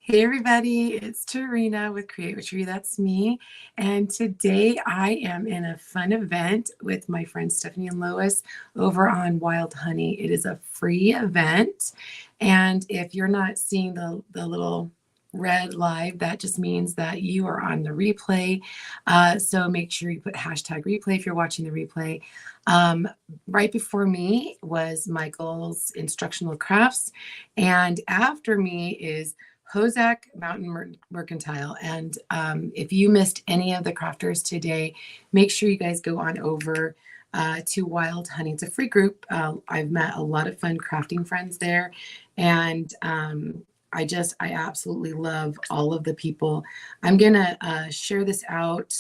Hey everybody, it's Terina with Create with Tree. That's me. And today I am in a fun event with my friends Stephanie and Lois over on Wild Honey. It is a free event. And if you're not seeing the little red live, that just means that you are on the replay. So make sure you put hashtag replay if you're watching the replay. Um, right before me was Michael's instructional crafts. And after me is Hosack Mountain Mercantile. And if you missed any of the crafters today, make sure you guys go on over to Wild Honey. It's a free group. I've met a lot of fun crafting friends there. And I absolutely love all of the people. I'm going to share this out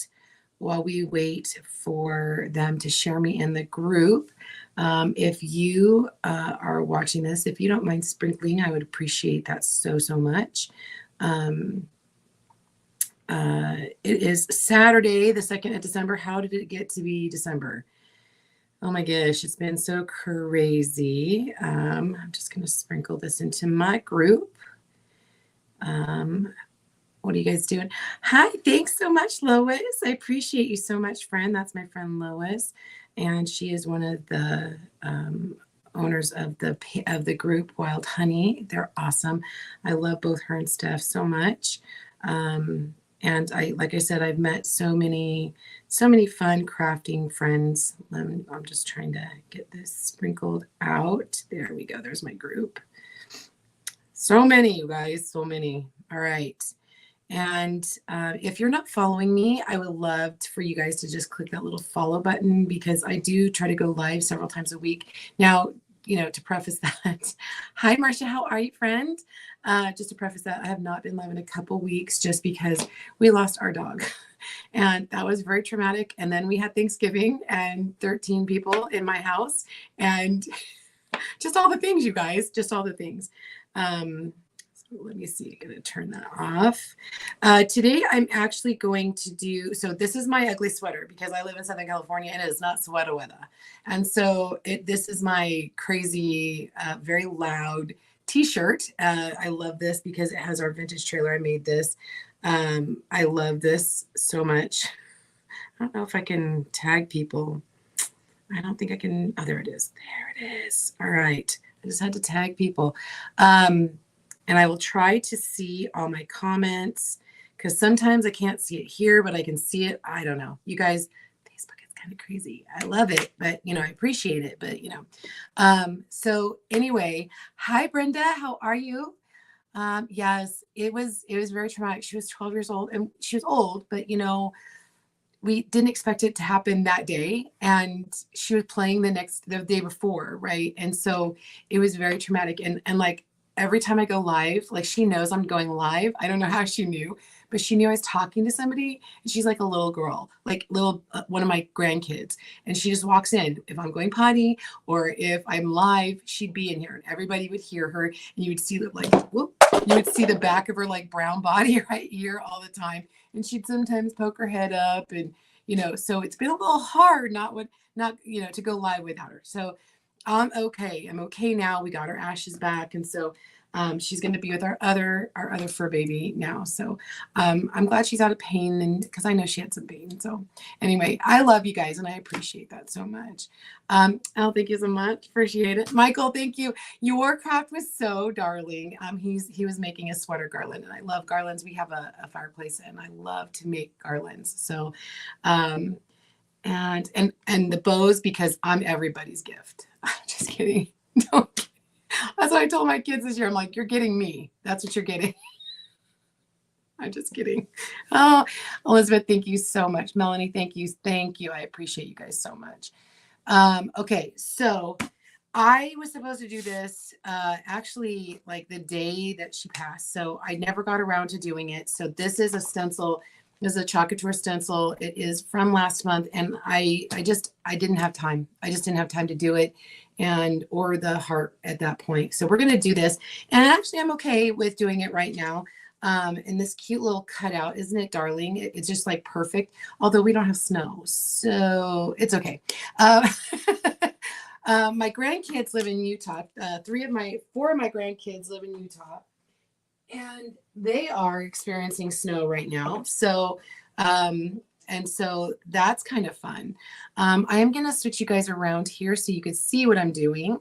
while we wait for them to share me in the group. If you are watching this, if you don't mind sprinkling, I would appreciate that so much. It is Saturday, the 2nd of December. How did it get to be December? Oh my gosh, it's been so crazy. I'm just going to sprinkle this into my group. What are you guys doing? Hi, thanks so much, Lois. I appreciate you so much, friend. That's my friend Lois, and she is one of the owners of the group Wild Honey. They're awesome. I love both her and Steph so much. And like I said, I've met so many fun crafting friends. I'm just trying to get this sprinkled out. There we go. There's my group. So many, you guys. So many. All right. And if you're not following me, I would love for you guys to just click that little follow button, because I do try to go live several times a week. Now, to preface that, hi, Marcia, how are you, friend? Just to preface that, I have not been live in a couple weeks just because we lost our dog. And that was very traumatic. And then we had Thanksgiving and 13 people in my house. And just all the things, you guys, just all the things. Let me see, I'm going to turn that off. Today, I'm actually going to do, so this is my ugly sweater because I live in Southern California and it is not sweater weather. And so this is my crazy, very loud t-shirt. I love this because it has our vintage trailer. I made this. I love this so much. I don't know if I can tag people. I don't think I can. Oh, there it is. There it is. All right. I just had to tag people. And I will try to see all my comments because sometimes I can't see it here, but I can see it. I don't know. You guys, Facebook is kind of crazy. I love it, but I appreciate it, but so anyway, hi Brenda, how are you? Yes, it was very traumatic. She was 12 years old and she was old, but we didn't expect it to happen that day. And she was playing the day before. Right. And so it was very traumatic. And like, every time I go live, like she knows I'm going live. I don't know how she knew, but she knew I was talking to somebody. And she's like a little girl, like one of my grandkids. And she just walks in. If I'm going potty or if I'm live, she'd be in here and everybody would hear her. And you would see you would see the back of her like brown body right here all the time. And she'd sometimes poke her head up and, so it's been a little hard to go live without her. So I'm okay. I'm okay now. We got her ashes back. And so she's going to be with our other fur baby now. So I'm glad she's out of pain, and because I know she had some pain. So anyway, I love you guys and I appreciate that so much. Oh, thank you so much. Appreciate it. Michael, thank you. Your craft was so darling. He was making a sweater garland, and I love garlands. We have a fireplace and I love to make garlands. So and the bows, because I'm everybody's gift. I'm just kidding. That's what I told my kids this year. I'm like, you're getting me. That's what you're getting. I'm just kidding. Oh, Elizabeth, thank you so much. Melanie, thank you. Thank you. I appreciate you guys so much. Okay, so I was supposed to do this actually like the day that she passed. So I never got around to doing it. So this is a stencil. This is a Chocateur stencil. It is from last month. And I didn't have time. I just didn't have time to do it or the heart at that point. So we're going to do this. And actually I'm okay with doing it right now. And this cute little cutout, isn't it darling? It's just like perfect, although we don't have snow, so it's okay. My grandkids live in Utah. 4 of my grandkids live in Utah, and they are experiencing snow right now. So, and so that's kind of fun. I am going to switch you guys around here so you can see what I'm doing.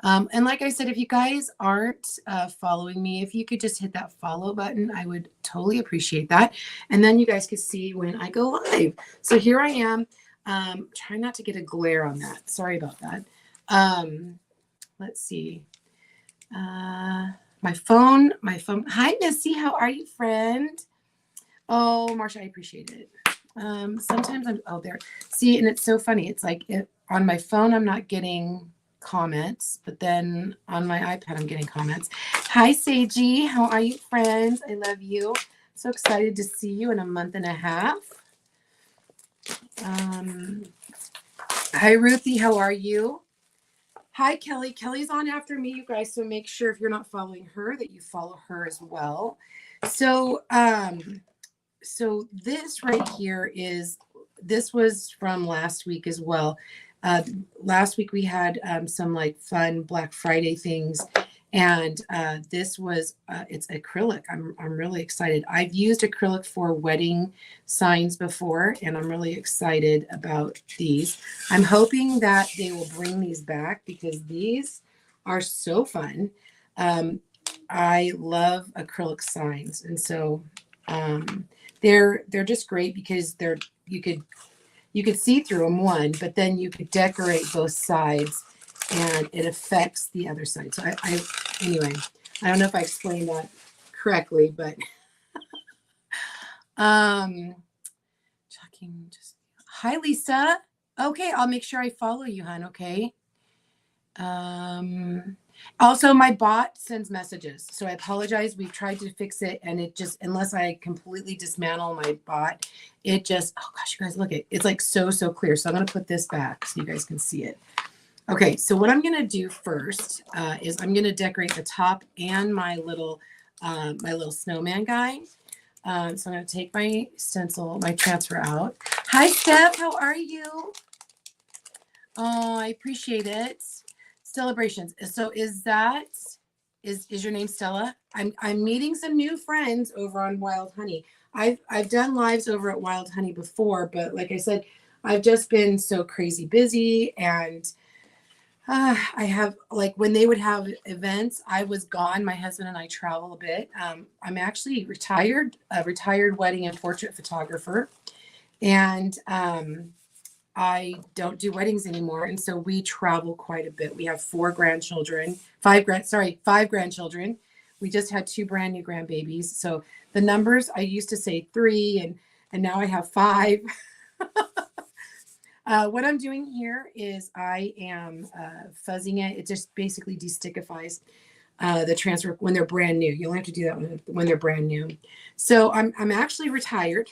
And like I said, if you guys aren't following me, if you could just hit that follow button, I would totally appreciate that. And then you guys could see when I go live. So here I am. Try not to get a glare on that. Sorry about that. Let's see. My phone. Hi, Missy. How are you, friend? Oh, Marsha, I appreciate it. Sometimes oh, there. See, and it's so funny. It's like on my phone, I'm not getting comments, but then on my iPad, I'm getting comments. Hi, Seiji. How are you, friends? I love you. So excited to see you in a month and a half. Hi, Ruthie. How are you? Hi, Kelly. Kelly's on after me, you guys. So make sure if you're not following her that you follow her as well. So, so this right here this was from last week as well. Last week we had some like fun Black Friday things, and this was it's acrylic. I'm really excited. I've used acrylic for wedding signs before, and I'm really excited about these. I'm hoping that they will bring these back because these are so fun. I love acrylic signs, and so they're just great because you could see through them, one, but then you could decorate both sides and it affects the other side. So anyway, I don't know if I explained that correctly, but talking just hi, Lisa. Okay, I'll make sure I follow you, hon. Okay. Also, my bot sends messages, so I apologize. We've tried to fix it, and it just, unless I completely dismantle my bot, it just, oh gosh, you guys, look at it's like so clear. So I'm going to put this back so you guys can see it. Okay, so what I'm going to do first is I'm going to decorate the top and my little snowman guy. So I'm going to take my stencil, my transfer out. Hi, Steph. How are you? Oh, I appreciate it. Celebrations. So is your name Stella? I'm meeting some new friends over on Wild Honey. I've done lives over at Wild Honey before, but like I said, I've just been so crazy busy, and I have, like, when they would have events, I was gone. My husband and I travel a bit. I'm actually retired, a retired wedding and portrait photographer, and I don't do weddings anymore. And so we travel quite a bit. We have five grandchildren. We just had 2 brand new grandbabies. So the numbers, I used to say 3 and now I have 5. What I'm doing here is I am fuzzing it. It just basically destickifies the transfer when they're brand new. You only have to do that when they're brand new. So I'm actually retired.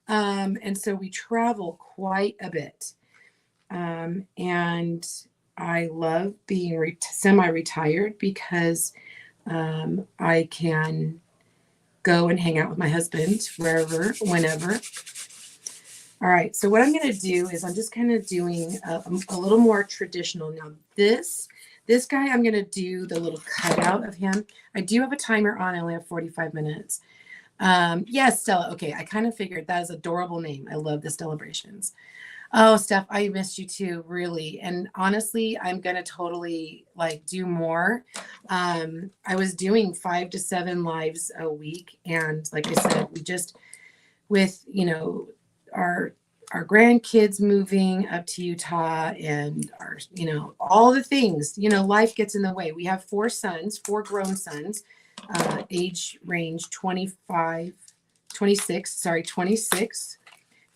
And so we travel quite a bit. And I love being semi-retired because I can go and hang out with my husband wherever, whenever. All right, so what I'm going to do is I'm just kind of doing a little more traditional. Now this guy, I'm going to do the little cutout of him. I do have a timer on. I only have 45 minutes. Yes, Stella. Okay, I kind of figured that is an adorable name. I love the celebrations. Oh, Steph, I missed you too, really. And honestly, I'm gonna totally like do more. I was doing 5 to 7 lives a week, and like I said, we just with our grandkids moving up to Utah and our all the things, life gets in the way. We have 4 grown sons. Age range 26,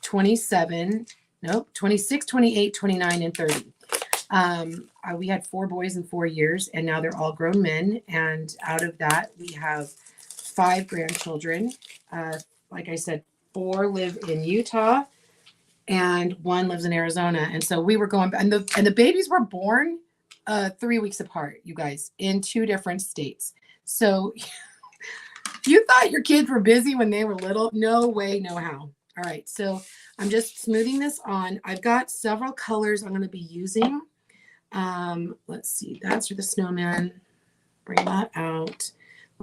27, nope, 26, 28, 29, and 30. We had 4 boys in 4 years, and now they're all grown men. And out of that, we have 5 grandchildren. Like I said, 4 live in Utah, and 1 lives in Arizona. And so we were going, and the babies were born 3 weeks apart, you guys, in 2 different states. So you thought your kids were busy when they were little? No way, no how. All right, so I'm just smoothing this on. I've got several colors I'm going to be using. Let's see, that's for the snowman. Bring that out.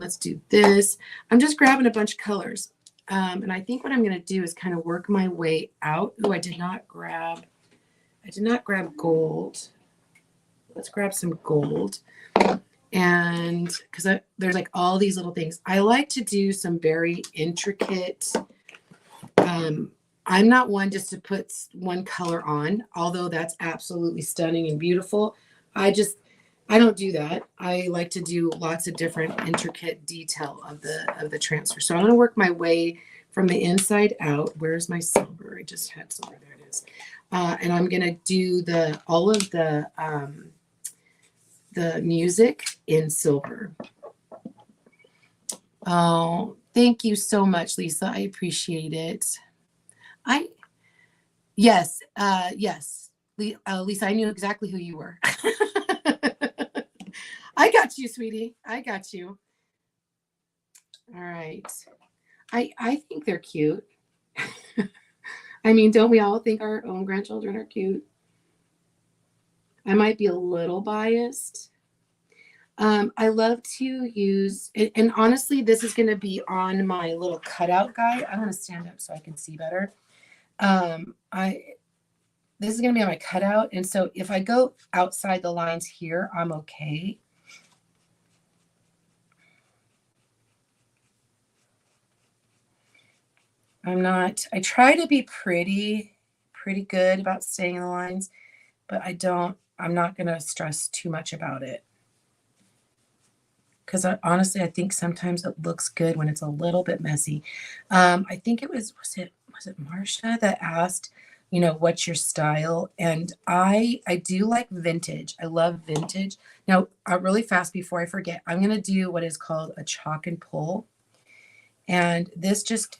Let's do this. I'm just grabbing a bunch of colors. And I think what I'm going to do is kind of work my way out. Oh, I did not grab gold. Let's grab some gold. And because there's like all these little things. I like to do some very intricate. I'm not one just to put one color on, although that's absolutely stunning and beautiful. I don't do that. I like to do lots of different intricate detail of the transfer. So I'm going to work my way from the inside out. Where's my silver? I just had silver. There it is. And I'm going to do all of the music in silver. Oh, thank you so much, Lisa. I appreciate it. Yes. Lisa, I knew exactly who you were. I got you, sweetie. I got you. All right. I think they're cute. I mean, don't we all think our own grandchildren are cute? I might be a little biased. I love to use, and honestly, this is going to be on my little cutout guide. I'm going to stand up so I can see better. This is going to be on my cutout. And so if I go outside the lines here, I'm okay. I try to be pretty good about staying in the lines, but I'm not going to stress too much about it. Because honestly, I think sometimes it looks good when it's a little bit messy. I think it was it Marsha that asked, what's your style? And I do like vintage. I love vintage. Now, really fast before I forget, I'm going to do what is called a chalk and pull. And this just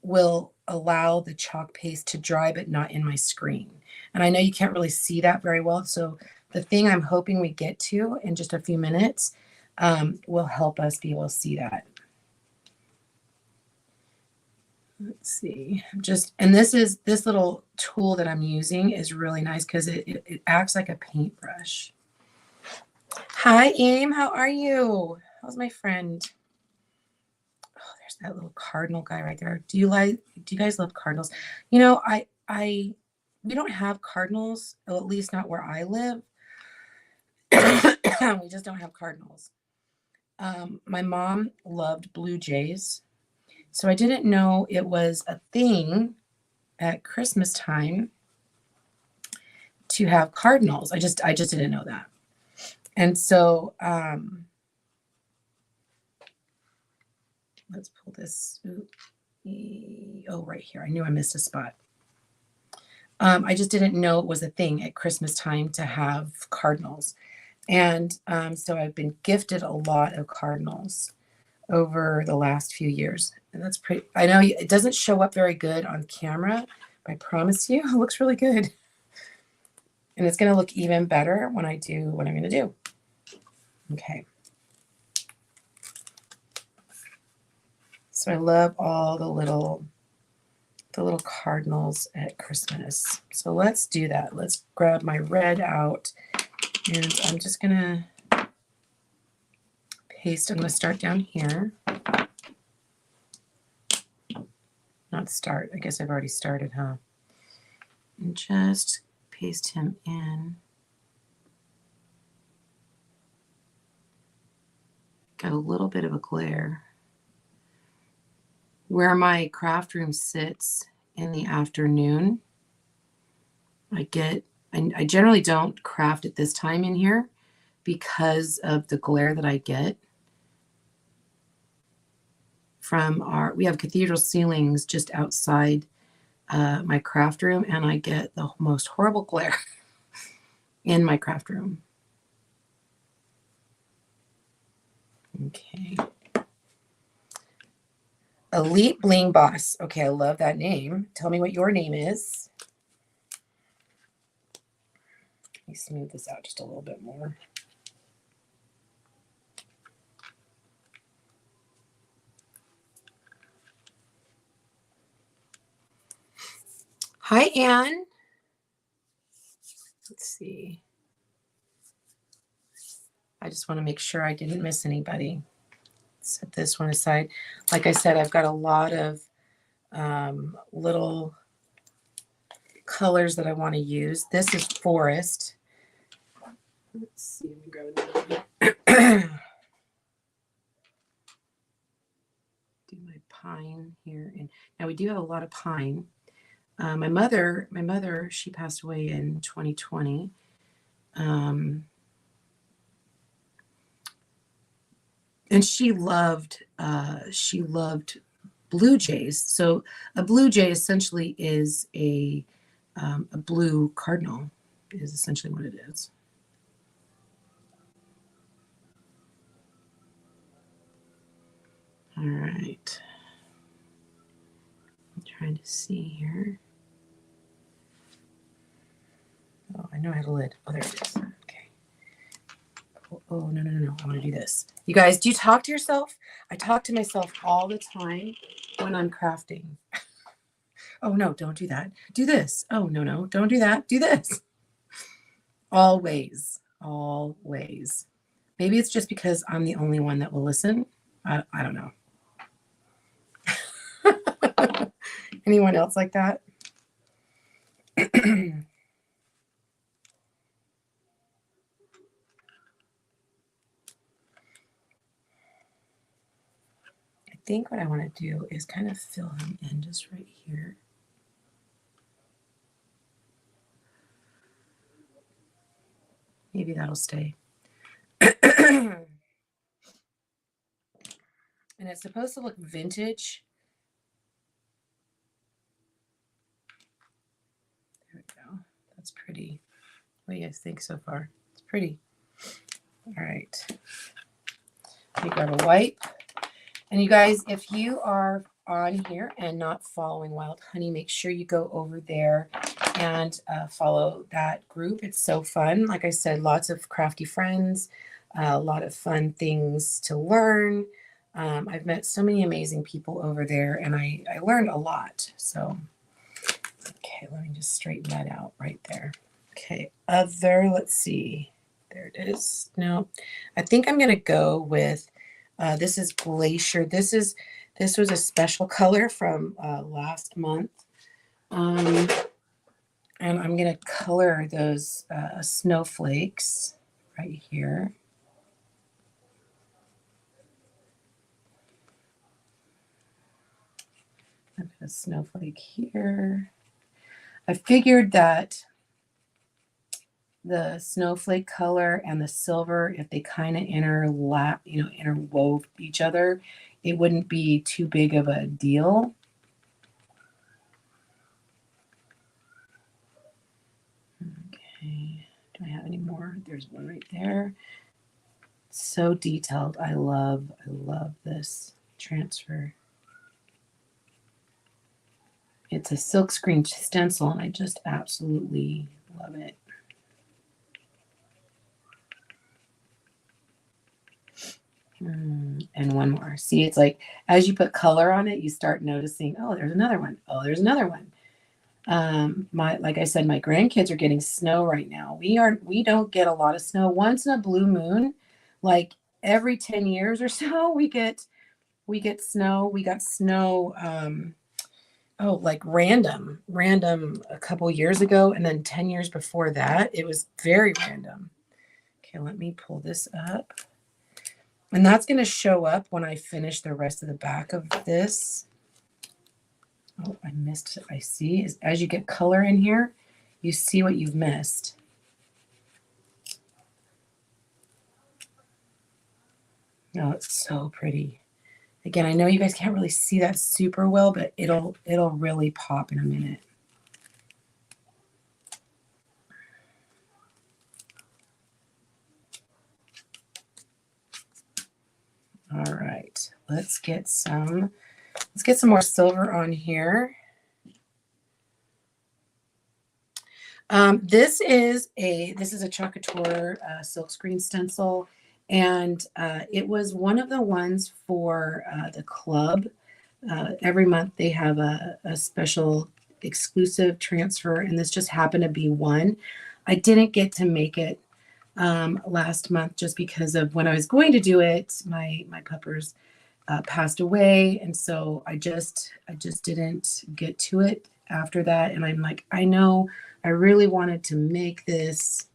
will allow the chalk paste to dry, but not in my screen. And I know you can't really see that very well. So the thing I'm hoping we get to in just a few minutes will help us be able to see that. Let's see, and this little tool that I'm using is really nice because it acts like a paintbrush. Hi, Aim, how are you? How's my friend? Oh, there's that little cardinal guy right there. Do you guys love cardinals? We don't have cardinals, well, at least not where I live. We just don't have cardinals. My mom loved blue jays. So I didn't know it was a thing at Christmas time to have cardinals. I just didn't know that. And so let's pull this. Oh, right here. I knew I missed a spot. I just didn't know it was a thing at Christmas time to have cardinals. And so I've been gifted a lot of cardinals over the last few years. And that's pretty, I know it doesn't show up very good on camera, but I promise you it looks really good. And it's going to look even better when I do what I'm going to do. Okay. So I love all the little cardinals at Christmas. So let's do that. Let's grab my red out, and I'm just going to paste. I'm going to start down here. Not start. I guess I've already started, huh? And just paste him in. Got a little bit of a glare. Where my craft room sits in the afternoon, I generally don't craft at this time in here because of the glare that I get from we have cathedral ceilings just outside my craft room, and I get the most horrible glare in my craft room. Okay. Elite Bling Boss. Okay, I love that name. Tell me what your name is. Let me smooth this out just a little bit more. Hi, Anne. Let's see. I just want to make sure I didn't miss anybody. set this one aside. Like I said, I've got a lot of little colors that I want to use. This is forest. Let's see. Let me grab another one. Do my pine here, and now we do have a lot of pine. My mother, she passed away in 2020. And she loved blue jays. So a blue jay essentially is a blue cardinal, is essentially what it is. All right. I'm trying to see here. Oh, I know I have a lid. Oh, there it is. Okay. Oh, no. I want to do this. You guys, do you talk to yourself? I talk to myself all the time when I'm crafting. Oh, no, don't do that. Do this. Oh, no, don't do that. Do this. Always. Maybe it's just because I'm the only one that will listen. I don't know. Anyone else like that? I think what I want to do is kind of fill them in just right here. Maybe that'll stay. And it's supposed to look vintage. There we go. That's pretty. What do you guys think so far? It's pretty. All right. We got a wipe. And you guys, if you are on here and not following Wild Honey, make sure you go over there and follow that group. It's so fun. Like I said, lots of crafty friends, a lot of fun things to learn. I've met so many amazing people over there, and I learned a lot. So, okay, let me just straighten that out right there. Okay, let's see. There it is. No, I think I'm going to go with, this is Glacier. This was a special color from last month. And I'm going to color those snowflakes right here. I've got a snowflake here. I figured that the snowflake color and the silver, if they kind of interwove each other, it wouldn't be too big of a deal. Okay, do I have any more? There's one right there. So detailed. I love this transfer. It's a silkscreen stencil, and I just absolutely love it. And one more. See, it's like as you put color on it, you start noticing, oh, there's another one. Oh, there's another one. Like I said, my grandkids are getting snow right now. We don't get a lot of snow. Once in a blue moon, like every 10 years or so, we get snow. We got snow like random a couple years ago, and then 10 years before that, it was very random. Okay, let me pull this up. And that's going to show up when I finish the rest of the back of this. Oh, I missed it. I see. As you get color in here, you see what you've missed. Oh, it's so pretty. Again, I know you guys can't really see that super well, but it'll really pop in a minute. All right, let's get some more silver on here. This is a Chocator silkscreen stencil, and it was one of the ones for the club. Every month they have a special exclusive transfer, and this just happened to be one. I didn't get to make it last month just because of when I was going to do it, my puppers passed away, and so I just didn't get to it after that. And I'm like, I know I really wanted to make this,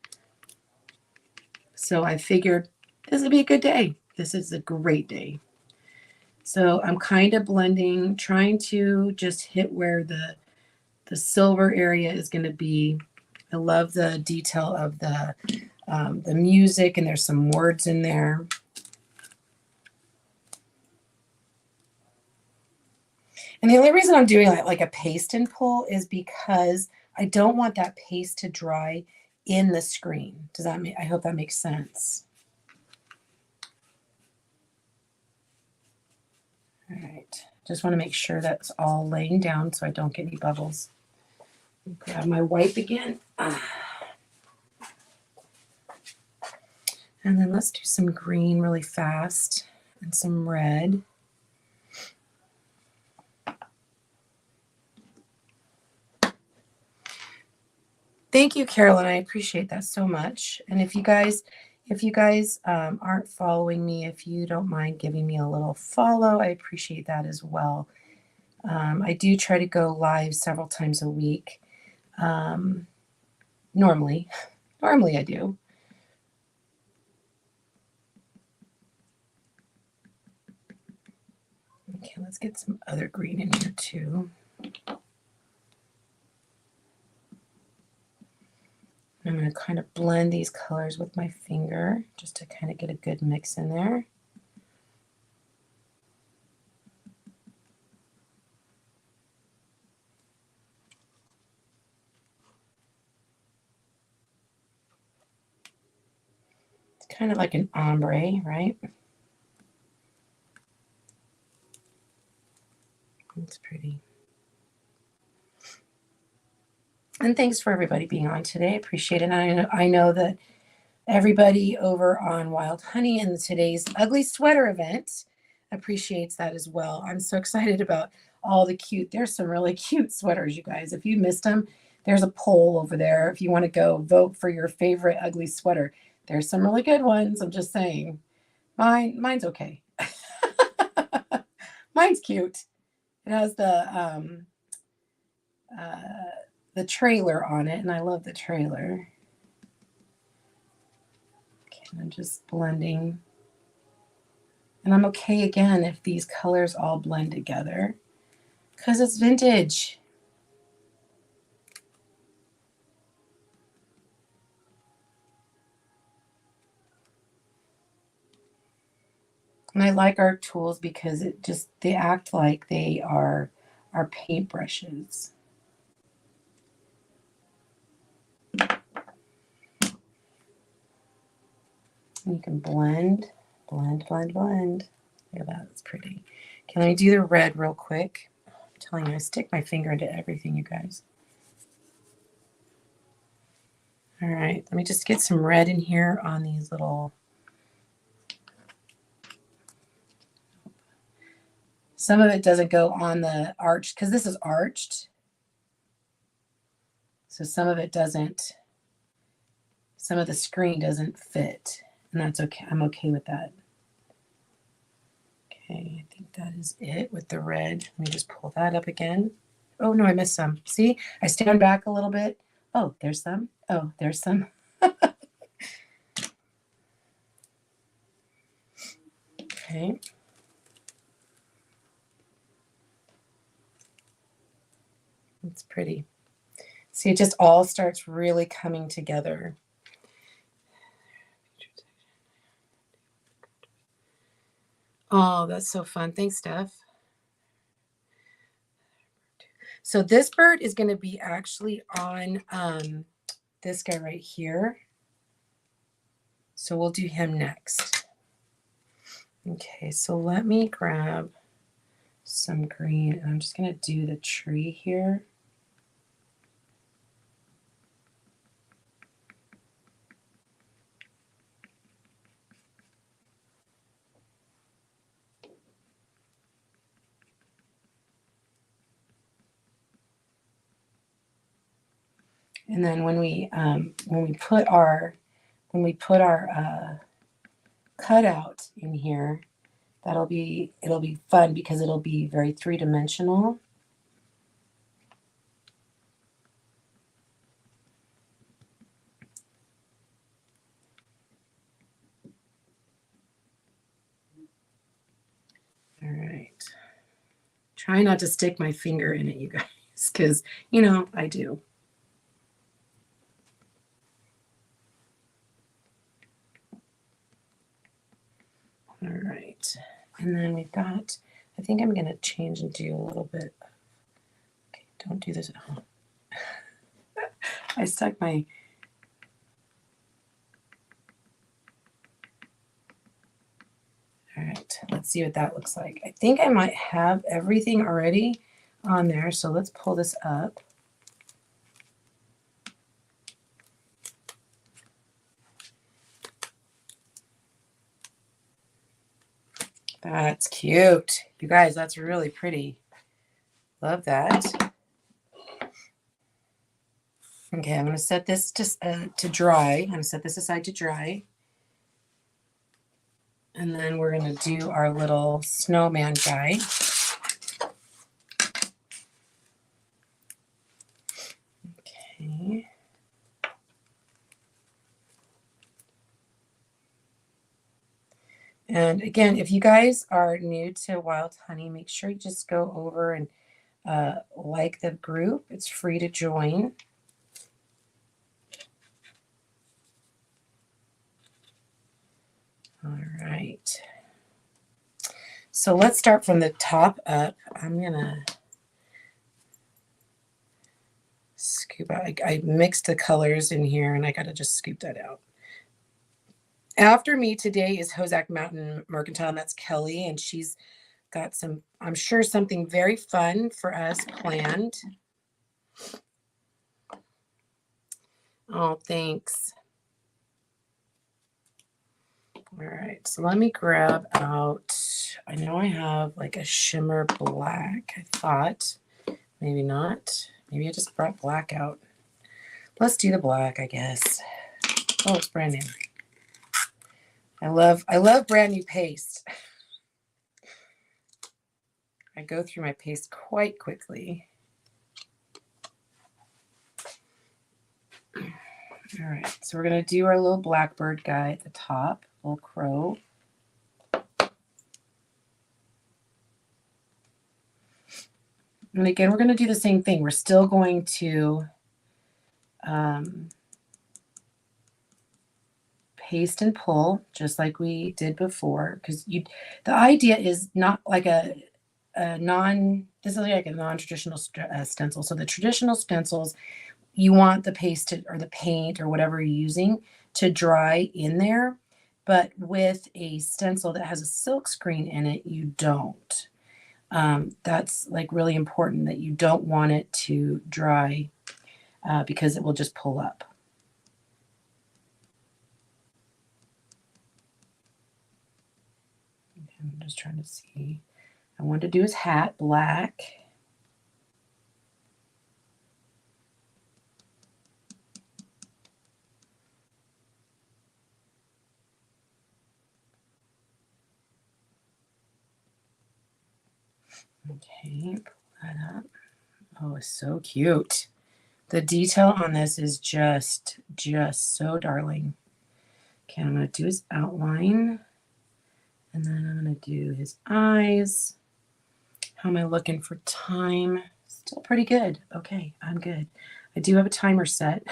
so I figured this would be a good day. This is a great day. So I'm kind of blending, trying to just hit where the silver area is going to be. I love the detail of the music, and there's some words in there. And the only reason I'm doing like a paste and pull is because I don't want that paste to dry in the screen. Does that make, I hope that makes sense. All right, just want to make sure that's all laying down so I don't get any bubbles. Grab my wipe again. And then let's do some green really fast and some red. Thank you, Carolyn. I appreciate that so much. And if you guys aren't following me, if you don't mind giving me a little follow, I appreciate that as well. I do try to go live several times a week. Normally I do. Okay, let's get some other green in here too. I'm going to kind of blend these colors with my finger just to kind of get a good mix in there. It's kind of like an ombre, right? It's pretty. And thanks for everybody being on today. I appreciate it. And I know that everybody over on Wild Honey and today's ugly sweater event appreciates that as well. I'm so excited about all the cute, there's some really cute sweaters, you guys. If you missed them, there's a poll over there. If you want to go vote for your favorite ugly sweater, there's some really good ones. I'm just saying. Mine's okay. Mine's cute. It has the trailer on it, and I love the trailer. Okay, I'm just blending. And I'm okay again if these colors all blend together because it's vintage. And I like our tools because they act like they are our paintbrushes. And you can blend. Look at that, it's pretty. Okay, let me do the red real quick. I'm telling you, I stick my finger into everything, you guys. All right, let me just get some red in here on these little. Some of it doesn't go on the arch because this is arched. So some of it doesn't, some of the screen doesn't fit, and that's okay. I'm okay with that. Okay, I think that is it with the red. Let me just pull that up again. Oh no, I missed some. See, I stand back a little bit. Oh, there's some. Oh, there's some. Okay. It's pretty. See, it just all starts really coming together. Oh, that's so fun. Thanks, Steph. So this bird is going to be actually on this guy right here. So we'll do him next. Okay, so let me grab some green, and I'm just going to do the tree here. And then when we put our cutout in here, it'll be fun because it'll be very three-dimensional. All right. Try not to stick my finger in it, you guys, because, you know, I do. All right. And then we've got, I think I'm going to change and do a little bit. Okay, don't do this at home. I stuck my, all right, let's see what that looks like. I think I might have everything already on there, so let's pull this up. That's cute. You guys, that's really pretty. Love that. Okay, I'm going to set this to dry. I'm going to set this aside to dry. And then we're going to do our little snowman guy. Okay. And again, if you guys are new to Wild Hunny, make sure you just go over and like the group. It's free to join. All right. So let's start from the top up. I'm going to scoop out. I mixed the colors in here, and I got to just scoop that out. After me today is Hosack Mountain Mercantile, and that's Kelly, and she's got some, I'm sure, something very fun for us planned. Oh, thanks. All right, so let me grab out, I know I have like a shimmer black, I thought. Maybe not. Maybe I just brought black out. Let's do the black, I guess. Oh, it's brand new. I love brand new paste. I go through my paste quite quickly. All right, so we're gonna do our little blackbird guy at the top, little crow. And again, we're gonna do the same thing. We're still going to paste and pull just like we did before, because the idea is not like this is like a non-traditional stencil. So the traditional stencils, you want the paste or the paint or whatever you're using to dry in there, but with a stencil that has a silk screen in it, you don't. That's like really important, that you don't want it to dry because it will just pull up. I'm just trying to see. I want to do his hat black. Okay, pull that up. Oh, it's so cute. The detail on this is just so darling. Okay, I'm going to do his outline. And then I'm going to do his eyes. How am I looking for time? Still pretty good. Okay, I'm good. I do have a timer set.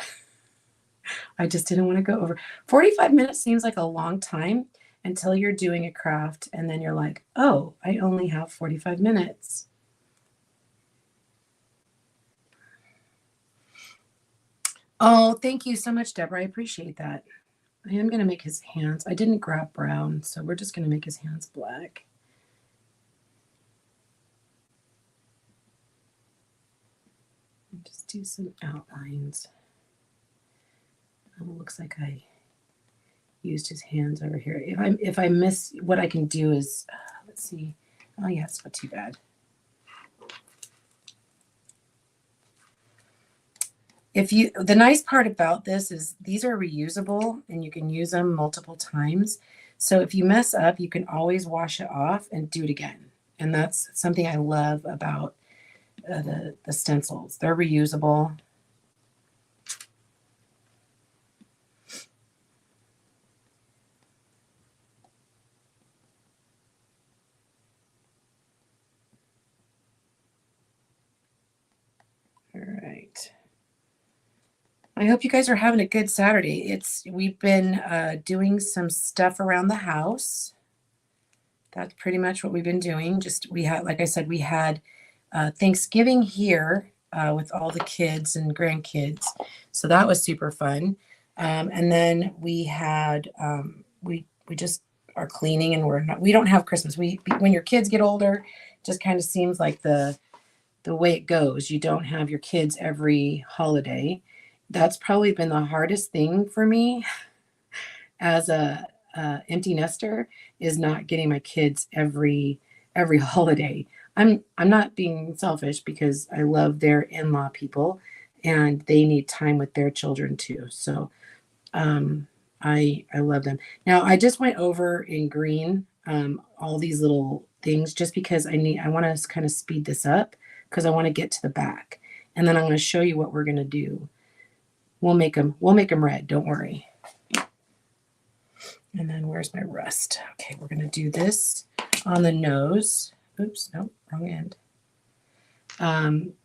I just didn't want to go over. 45 minutes seems like a long time until you're doing a craft, and then you're like, oh, I only have 45 minutes. Oh, thank you so much, Deborah. I appreciate that. I am going to make his hands. I didn't grab brown, so we're just going to make his hands black. And just do some outlines. Oh, it looks like I used his hands over here. If I miss, what I can do is, let's see. Oh yeah, it's not too bad. The nice part about this is these are reusable and you can use them multiple times. So if you mess up, you can always wash it off and do it again. And that's something I love about the stencils. They're reusable. All right. I hope you guys are having a good Saturday. We've been doing some stuff around the house. That's pretty much what we've been doing. We had, like I said, we had Thanksgiving here with all the kids and grandkids. So that was super fun. And then we had, we just are cleaning, and we don't have Christmas. When your kids get older, it just kind of seems like the way it goes. You don't have your kids every holiday. That's probably been the hardest thing for me as a empty nester, is not getting my kids every holiday. I'm not being selfish, because I love their in-law people and they need time with their children too. So I love them. Now I just went over in green all these little things just because I want to kind of speed this up, because I want to get to the back, and then I'm going to show you what we're going to do. We'll make them red, don't worry. And then where's my rust? Okay, we're going to do this on the nose. Oops, no, wrong end.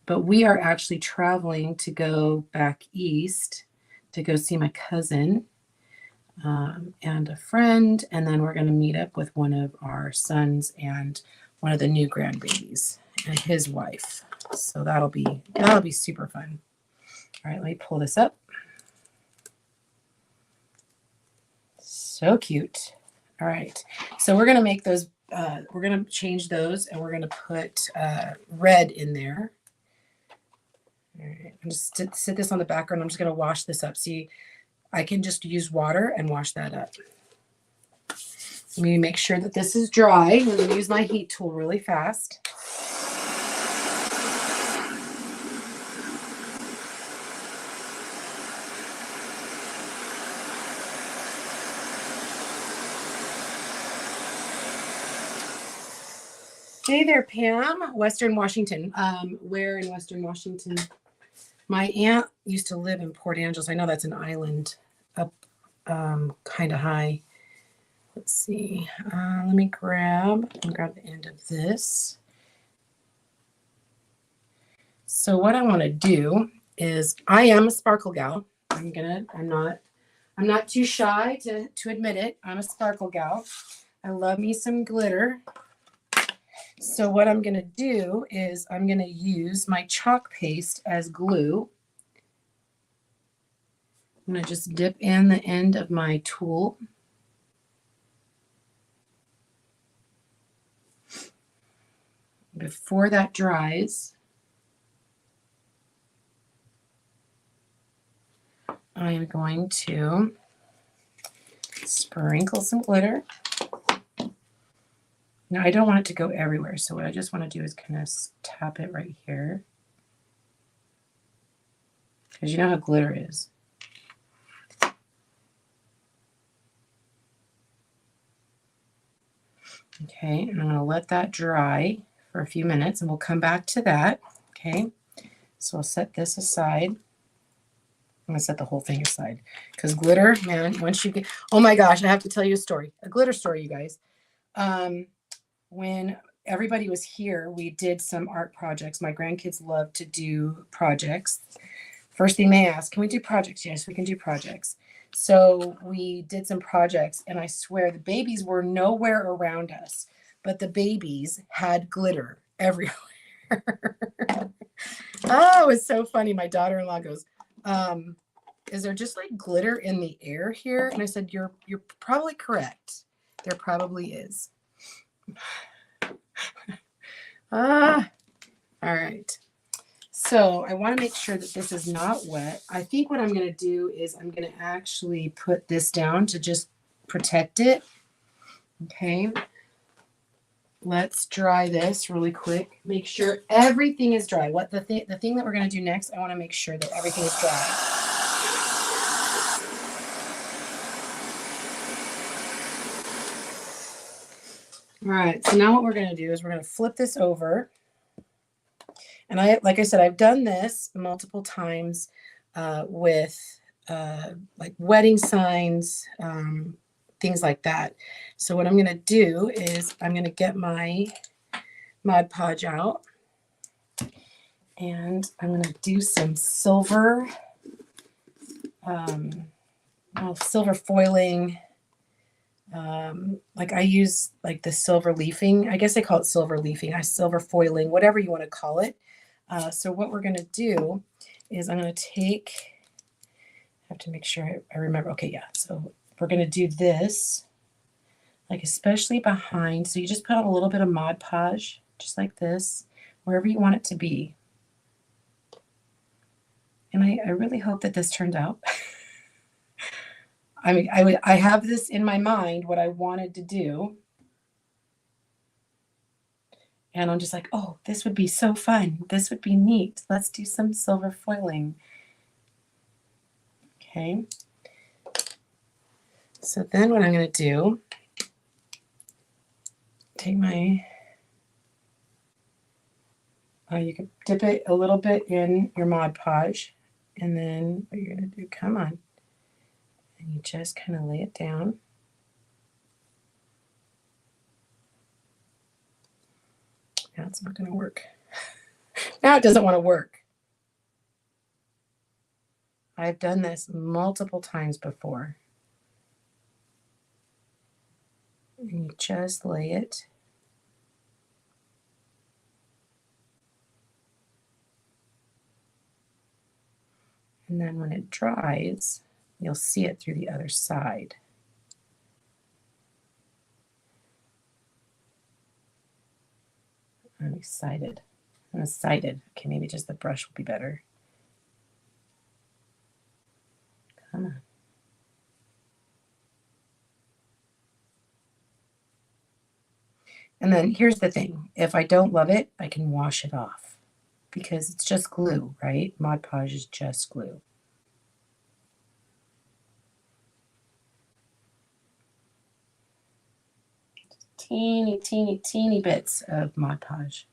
But we are actually traveling to go back east to go see my cousin and a friend, and then we're going to meet up with one of our sons and one of the new grandbabies and his wife. So that'll be super fun. All right, let me pull this up. So cute. All right, so we're going to make those, we're going to change those, and we're going to put red in there. All right, I'm just sit this on the background. I'm just going to wash this up. See, I can just use water and wash that up. Let me make sure that this is dry. I'm going to use my heat tool really fast. Hey there, Pam, Western Washington. Where in Western Washington? My aunt used to live in Port Angeles. I know that's an island up kind of high. Let's see. Let me grab the end of this. So what I want to do is, I am a sparkle gal. I'm not too shy to admit it. I'm a sparkle gal. I love me some glitter. So what I'm going to do is I'm going to use my chalk paste as glue. I'm going to just dip in the end of my tool. Before that dries, I am going to sprinkle some glitter. Now, I don't want it to go everywhere, so what I just want to do is kind of tap it right here. Because you know how glitter is. Okay, and I'm going to let that dry for a few minutes, and we'll come back to that. Okay, so I'll set this aside. I'm going to set the whole thing aside. Because glitter, man, once you get... Oh my gosh, I have to tell you a story. A glitter story, you guys. When everybody was here, we did some art projects. My grandkids love to do projects. First thing they ask, can we do projects? Yes, we can do projects. So we did some projects, and I swear the babies were nowhere around us, but the babies had glitter everywhere. Oh, it was so funny. My daughter-in-law goes, is there just like glitter in the air here? And I said, you're probably correct. There probably is. All right. So I want to make sure that this is not wet. I think what I'm going to do is I'm going to actually put this down to just protect it. Okay. Let's dry this really quick. Make sure everything is dry. The thing that we're going to do next, I want to make sure that everything is dry. All right, so now what we're going to do is we're going to flip this over. And like I said, I've done this multiple times with like wedding signs, things like that. So what I'm going to do is I'm going to get my Mod Podge out, and I'm going to do some silver, silver foiling. Like I use like the silver leafing. I guess they call it silver leafing. Silver foiling, whatever you want to call it. So what we're going to do is I'm going to take, I have to make sure I remember. Okay, yeah. So we're going to do this, like especially behind. So you just put on a little bit of Mod Podge, just like this, wherever you want it to be. And I really hope that this turns out. I mean, I have this in my mind, what I wanted to do. And I'm just like, oh, this would be so fun. This would be neat. Let's do some silver foiling. Okay. So then what I'm going to do, take my, you can dip it a little bit in your Mod Podge. And then what you're going to do, come on. And you just kind of lay it down. Now it's not going to work. Now it doesn't want to work. I've done this multiple times before. And you just lay it. And then when it dries, you'll see it through the other side. I'm excited. I'm excited. Okay, maybe just the brush will be better. Come on. And then here's the thing. If I don't love it, I can wash it off because it's just glue, right? Mod Podge is just glue. Teeny, teeny, teeny bits of Mod Podge.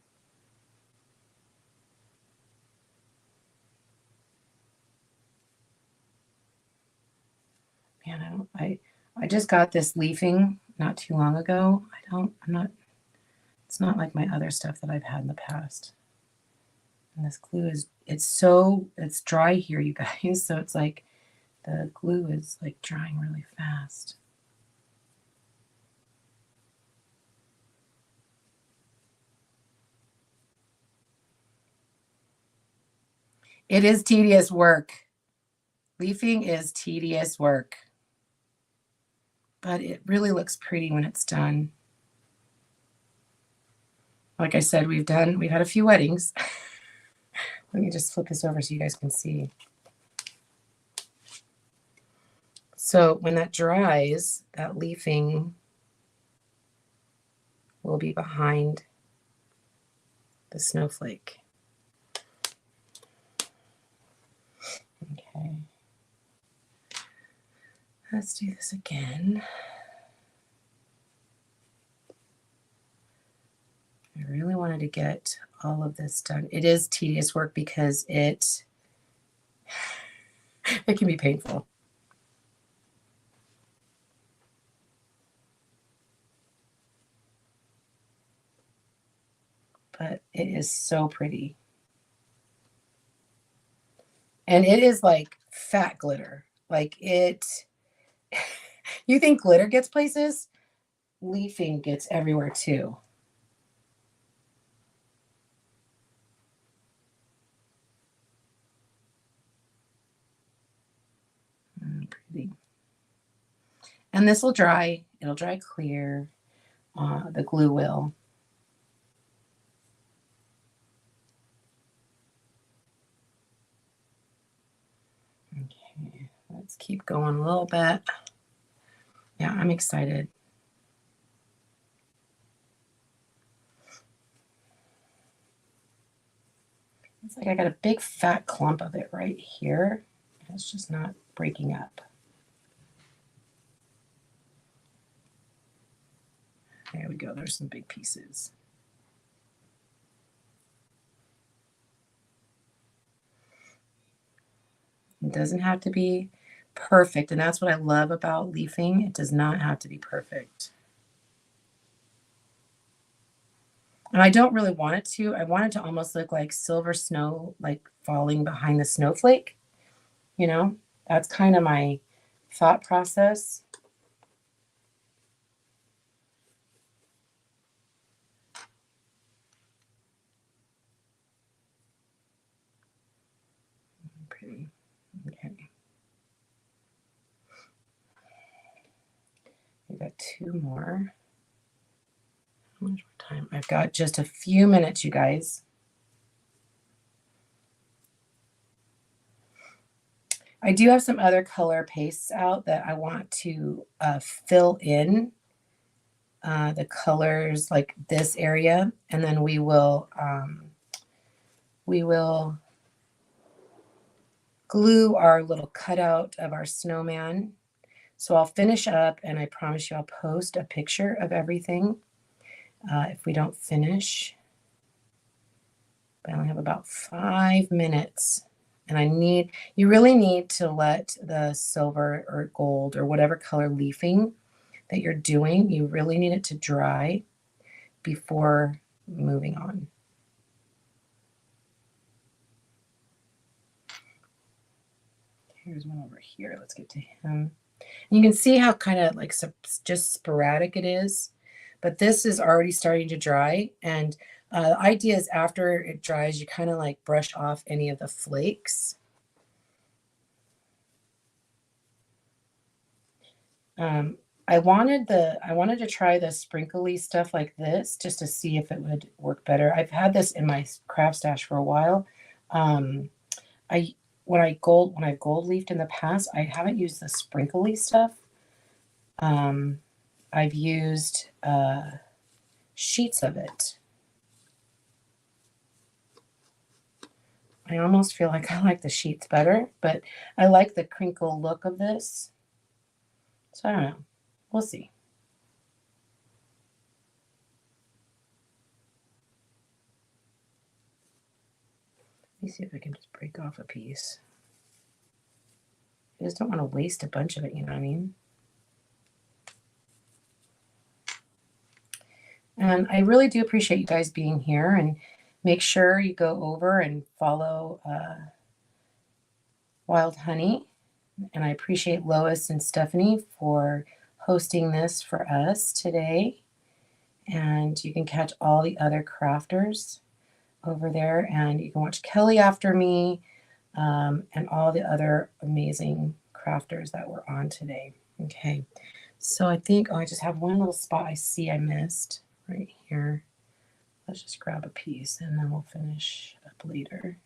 Man, I just got this leafing not too long ago. It's not like my other stuff that I've had in the past. And this glue it's dry here, you guys. So it's like the glue is like drying really fast. It is tedious work. Leafing is tedious work. But it really looks pretty when it's done. Like I said, we've had a few weddings. Let me just flip this over so you guys can see. So when that dries, that leafing will be behind the snowflake. Okay. Let's do this again. I really wanted to get all of this done. It is tedious work because it can be painful. But it is so pretty. And it is like fat glitter. Like it, you think glitter gets places? Leafing gets everywhere too. Pretty. And this will dry. It'll dry clear. The glue will. Okay, let's keep going a little bit. Yeah, I'm excited. It's like I got a big fat clump of it right here. It's just not breaking up. There we go. There's some big pieces. It doesn't have to be perfect, and that's what I love about leafing. It does not have to be perfect. And I don't really want it to. I want it to almost look like silver snow, like falling behind the snowflake. You know, that's kind of my thought process. Pretty. Okay. We got 2 more. How much more time? I've got just a few minutes, you guys. I do have some other color pastes out that I want to fill in the colors like this area, and then we will glue our little cutout of our snowman. So I'll finish up, and I promise you I'll post a picture of everything if we don't finish. But I only have about 5 minutes. And you really need to let the silver or gold or whatever color leafing that you're doing, you really need it to dry before moving on. Here's one over here. Let's get to him. And you can see how kind of like just sporadic it is, but this is already starting to dry. And the idea is after it dries, you kind of like brush off any of the flakes. I wanted to try the sprinkly stuff like this just to see if it would work better. I've had this in my craft stash for a while. When I've gold leafed in the past, I haven't used the sprinkly stuff. I've used sheets of it. I almost feel like I like the sheets better, but I like the crinkle look of this. So I don't know. We'll see. Let me see if I can just break off a piece. I just don't want to waste a bunch of it, you know what I mean? And I really do appreciate you guys being here, and make sure you go over and follow Wild Hunny. And I appreciate Lois and Stephanie for hosting this for us today. And you can catch all the other crafters over there, and you can watch Kelly after me and all the other amazing crafters that were on today. Okay, so I think I just have one little spot I missed right here. Let's just grab a piece and then we'll finish up later.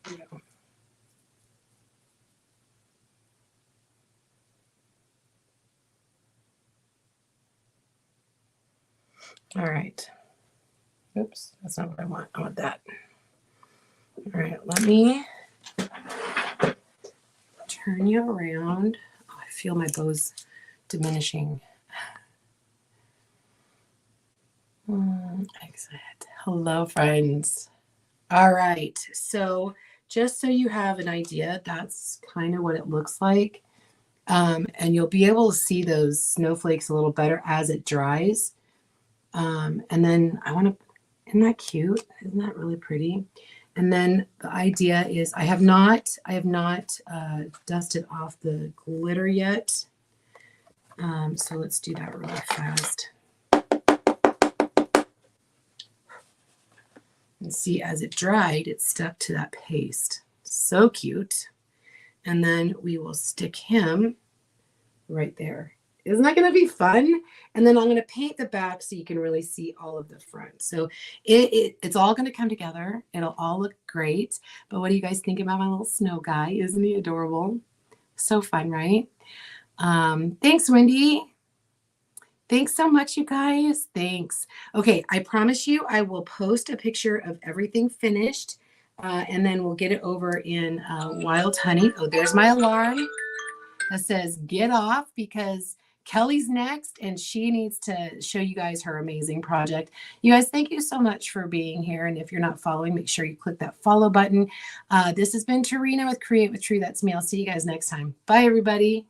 There we go. All right. Oops, that's not what I want. I want that. All right, let me turn you around. Oh, I feel my bows diminishing. Exit. Hello, friends. All right, so just so you have an idea, that's kind of what it looks like. And you'll be able to see those snowflakes a little better as it dries. And then isn't that cute? Isn't that really pretty? And then the idea is I have not dusted off the glitter yet. So let's do that really fast. And see, as it dried, it stuck to that paste. So cute. And then we will stick him right there. Isn't that going to be fun? And then I'm going to paint the back so you can really see all of the front. So it's all going to come together. It'll all look great. But what do you guys think about my little snow guy? Isn't he adorable? So fun, right? Thanks, Wendy. Thanks so much, you guys. Thanks. Okay, I promise you I will post a picture of everything finished, and then we'll get it over in Wild Hunny. Oh, there's my alarm that says get off because Kelly's next, and she needs to show you guys her amazing project. You guys, thank you so much for being here. And if you're not following, make sure you click that follow button. This has been Terina with Create with True. That's me. I'll see you guys next time. Bye, everybody.